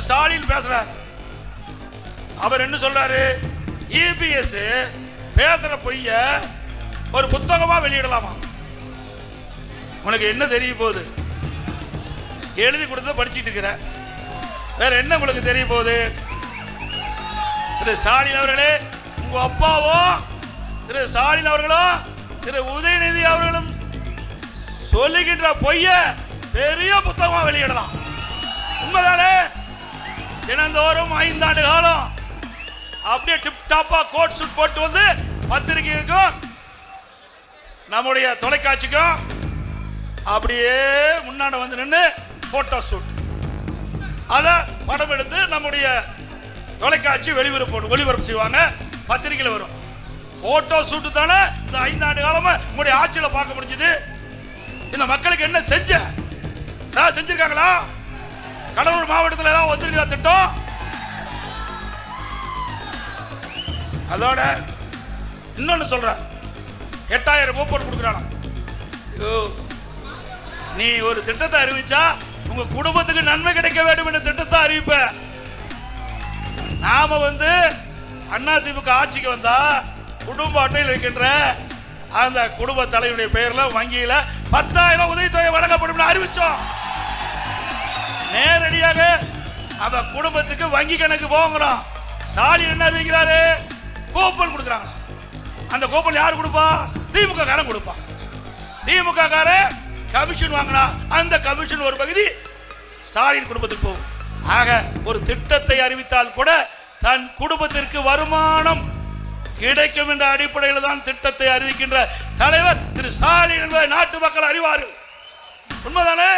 ஸ்டாலின் பேசுறார். அவர் என்ன சொல்றாரு? இபிஎஸ் பேசுற பொய்ய ஒரு புத்தகமா வெளியிடலாமா? உனக்கு என்ன தெரிய போகுது? எழுதி கொடுத்த படிச்சுட்டு இருக்கிற, வேற என்ன உங்களுக்கு தெரிய போகுது? திரு ஸ்டாலின் அவர்களே, உங்க அப்பாவோ திரு ஸ்டாலின் அவர்களோ திரு உதயநிதி அவர்களும் சொல்லுகின்ற பொய்ய பெரிய புத்தகமா வெளியிடலாம். உண்மைதானே? தினந்தோறும் 5 ஆண்டு காலம் அப்படியே டிப் டாப்பா கோட் சூட் போட்டு வந்து பத்திரிகைக்கும் நம்முடைய தொலைக்காட்சிக்கும் அப்படியே முன்னாடி வந்து நின்று போட்டோ ஷூட், அதை படம் எடுத்து நம்முடைய தொலைக்காட்சி ஒளிபரப்பு செய்வாங்க, பத்திரிகையில் வரும். போட்டோ ஷூட்டு தானே இந்த 5 ஆண்டு காலமா உங்களுடைய ஆட்சியில் பார்க்க முடிஞ்சது. இந்த மக்களுக்கு என்ன செஞ்சிருக்காங்களா? கடலூர் மாவட்டத்தில் ஏதாவது வந்திருக்கா திட்டம்? அதோட இன்னொன்னு சொல்ற, 8000 கூப்பன் கொடுக்குறானா? நீ ஒரு திட்டத்தை அறிவிச்சா உங்க குடும்பத்துக்கு நன்மை கிடைக்க வேண்டும் என்ற திட்டத்தை அறிவிப்ப. நாம அதிமுக ஆட்சிக்கு வந்தா குடும்ப அட்டையில் இருக்கின்ற அந்த குடும்ப தலைவருடைய பெயர்ல வங்கியில 10,000 உதவித்தொகை வழங்கப்படும் அறிவிச்சோம். நேரடியாக அந்த குடும்பத்துக்கு வங்கி கணக்கு போகிறோம். ஸ்டாலின் என்ன அறிவிக்கிறாரு? கூப்பன் கொடுக்குறாங்க. அந்த கூப்பன் யார் கொடுப்பா? திமுக காரன் கொடுப்பா. திமுக காரன் கமிஷன் வாங்கினா அந்த கமிஷன் ஒரு பகுதி ஸ்டாலின் குடும்பத்துக்கு போகும். ஆக ஒரு திட்டத்தை அறிவித்தால் கூட தன் குடும்பத்திற்கு வருமானம் கிடைக்கும் என்ற அடிப்படையில் தான் திட்டத்தை அறிவிக்கின்ற தலைவர் திரு ஸ்டாலின் என்பதை நாட்டு மக்கள் அறிவார்கள். உண்மைதானே?